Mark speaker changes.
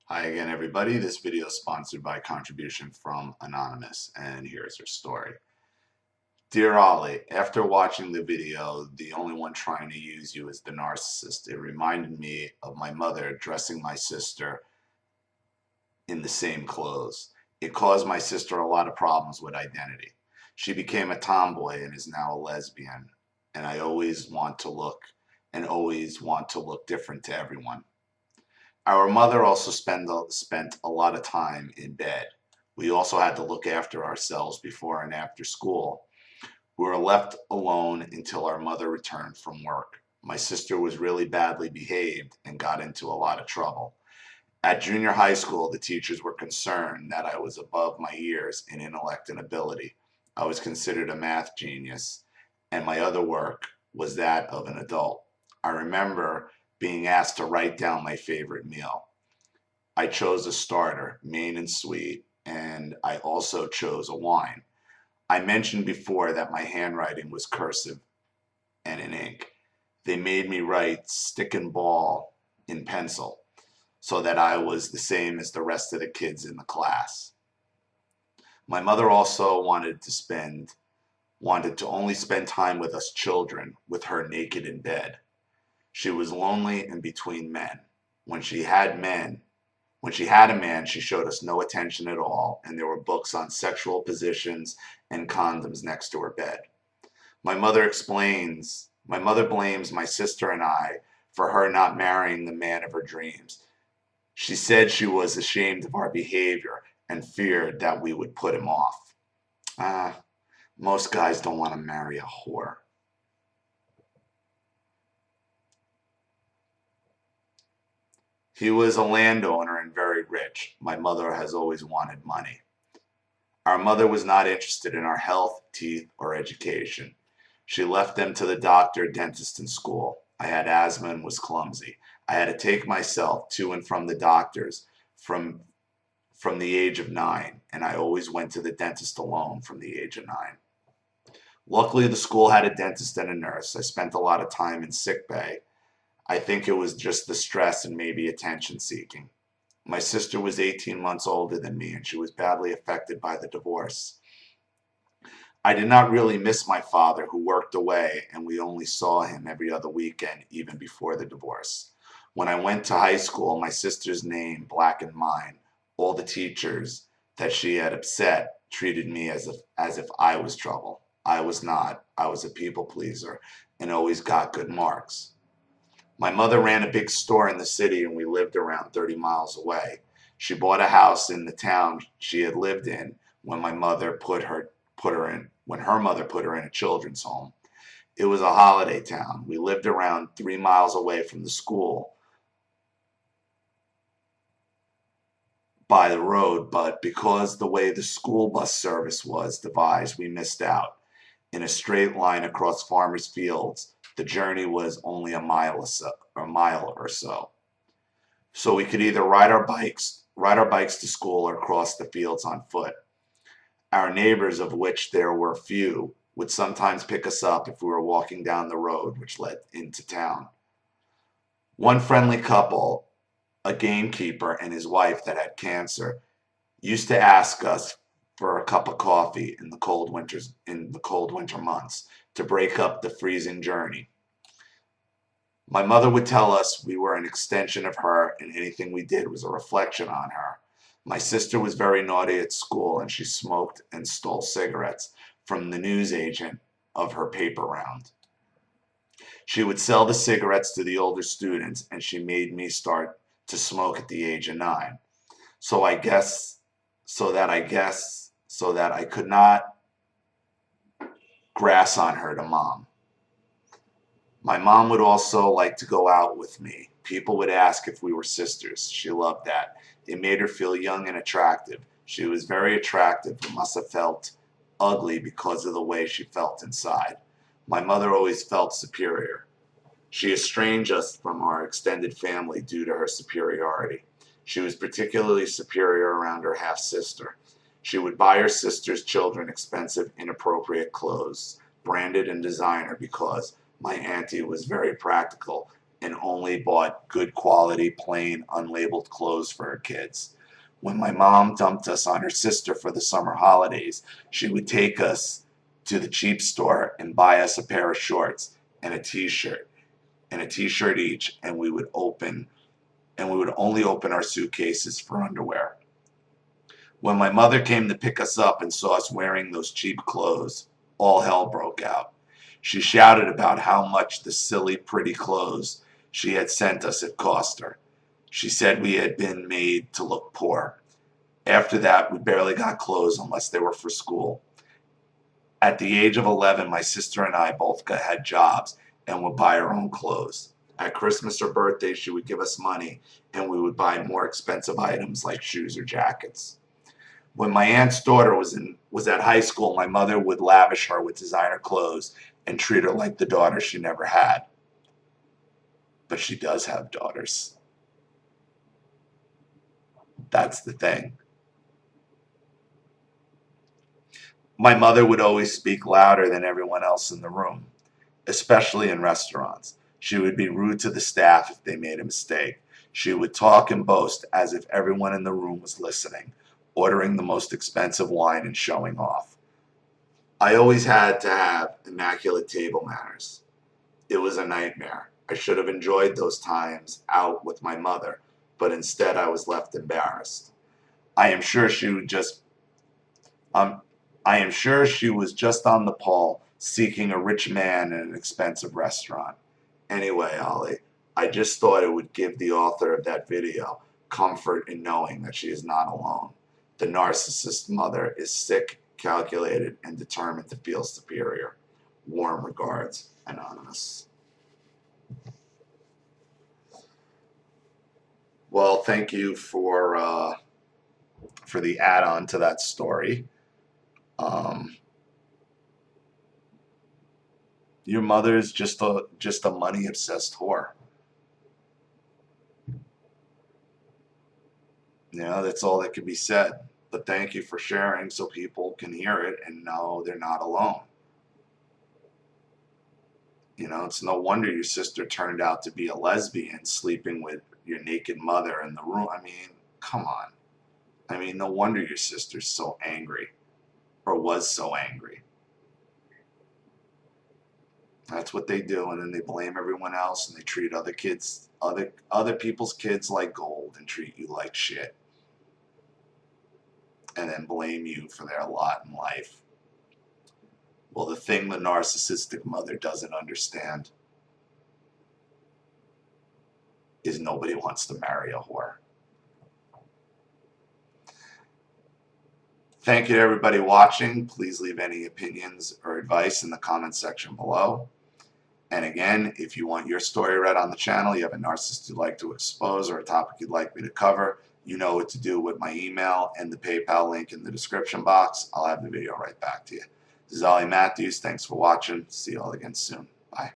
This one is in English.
Speaker 1: Hi again, everybody. This video is sponsored by contribution from Anonymous, and here's her story. Dear Ollie, after watching the video, the only one trying to use you is the narcissist. It reminded me of my mother dressing my sister in the same clothes. It caused my sister a lot of problems with identity. She became a tomboy and is now a lesbian, and I always want to look different to everyone. Our mother also spent a lot of time in bed. We also had to look after ourselves before and after school. We were left alone until our mother returned from work. My sister was really badly behaved and got into a lot of trouble. At junior high school, the teachers were concerned that I was above my years in intellect and ability. I was considered a math genius, and my other work was that of an adult. I remember being asked to write down my favorite meal. I chose a starter, main and sweet, and I also chose a wine. I mentioned before that my handwriting was cursive and in ink. They made me write stick and ball in pencil so that I was the same as the rest of the kids in the class. My mother also wanted to only spend time with us children, with her naked in bed. She was lonely and between men. When she had a man, she showed us no attention at all, and there were books on sexual positions and condoms next to her bed. My mother blames my sister and I for her not marrying the man of her dreams. She said she was ashamed of our behavior and feared that we would put him off. Most guys don't want to marry a whore. He was a landowner and very rich. My mother has always wanted money. Our mother was not interested in our health, teeth, or education. She left them to the doctor, dentist, and school. I had asthma and was clumsy. I had to take myself to and from the doctors from the age of 9, and I always went to the dentist alone from the age of 9. Luckily, the school had a dentist and a nurse. I spent a lot of time in sick bay. I think it was just the stress and maybe attention seeking. My sister was 18 months older than me, and she was badly affected by the divorce. I did not really miss my father, who worked away, and we only saw him every other weekend, even before the divorce. When I went to high school, my sister's name blackened mine. All the teachers that she had upset treated me as if I was trouble. I was not. I was a people pleaser and always got good marks. My mother ran a big store in the city, and we lived around 30 miles away. She bought a house in the town she had lived in when my mother when her mother put her in a children's home. It was a holiday town. We lived around 3 miles away from the school by the road, but because the way the school bus service was devised, we missed out. In a straight line across farmers' fields, the journey was only a mile or so. So we could either ride our bikes to school or cross the fields on foot. Our neighbors, of which there were few, would sometimes pick us up if we were walking down the road which led into town. One friendly couple, a gamekeeper and his wife that had cancer, used to ask us for a cup of coffee in the cold winter months to break up the freezing journey. My mother would tell us we were an extension of her and anything we did was a reflection on her. My sister was very naughty at school, and she smoked and stole cigarettes from the newsagent of her paper round. She would sell the cigarettes to the older students, and she made me start to smoke at the age of 9. So that I could not grass on her to mom. My mom would also like to go out with me. People would ask if we were sisters. She loved that. It made her feel young and attractive. She was very attractive but must have felt ugly because of the way she felt inside. My mother always felt superior. She estranged us from our extended family due to her superiority. She was particularly superior around her half-sister. She would buy her sister's children expensive, inappropriate clothes, branded and designer, because my auntie was very practical and only bought good quality, plain, unlabeled clothes for her kids. When my mom dumped us on her sister for the summer holidays, she would take us to the cheap store and buy us a pair of shorts and a t-shirt each, and we would only open our suitcases for underwear. When my mother came to pick us up and saw us wearing those cheap clothes, all hell broke out. She shouted about how much the silly, pretty clothes she had sent us had cost her. She said we had been made to look poor. After that, we barely got clothes unless they were for school. At the age of 11, my sister and I both had jobs and would buy our own clothes. At Christmas or birthday, she would give us money and we would buy more expensive items like shoes or jackets. When my aunt's daughter was at high school, my mother would lavish her with designer clothes and treat her like the daughter she never had. But she does have daughters. That's the thing. My mother would always speak louder than everyone else in the room, especially in restaurants. She would be rude to the staff if they made a mistake. She would talk and boast as if everyone in the room was listening, ordering the most expensive wine and showing off. I always had to have immaculate table manners. It was a nightmare. I should have enjoyed those times out with my mother, but instead I was left embarrassed. I am sure she would just I am sure she was just on the pole seeking a rich man in an expensive restaurant. Anyway, Ollie, I just thought it would give the author of that video comfort in knowing that she is not alone. The narcissist mother is sick, calculated, and determined to feel superior. Warm regards, Anonymous. Well, thank you for the add-on to that story. Your mother's just a money obsessed whore. You know, that's all that can be said. But thank you for sharing so people can hear it and know they're not alone. You know, it's no wonder your sister turned out to be a lesbian sleeping with your naked mother in the room. I mean, come on. I mean, no wonder your sister's so angry or was so angry. That's what they do, and then they blame everyone else and they treat other people's kids like gold and treat you like shit. And then blame you for their lot in life. Well, the thing the narcissistic mother doesn't understand is nobody wants to marry a whore. Thank you to everybody watching. Please leave any opinions or advice in the comments section below. And again, if you want your story read on the channel, you have a narcissist you'd like to expose or a topic you'd like me to cover, you know what to do with my email and the PayPal link in the description box. I'll have the video right back to you. This is Ollie Matthews. Thanks for watching. See you all again soon. Bye.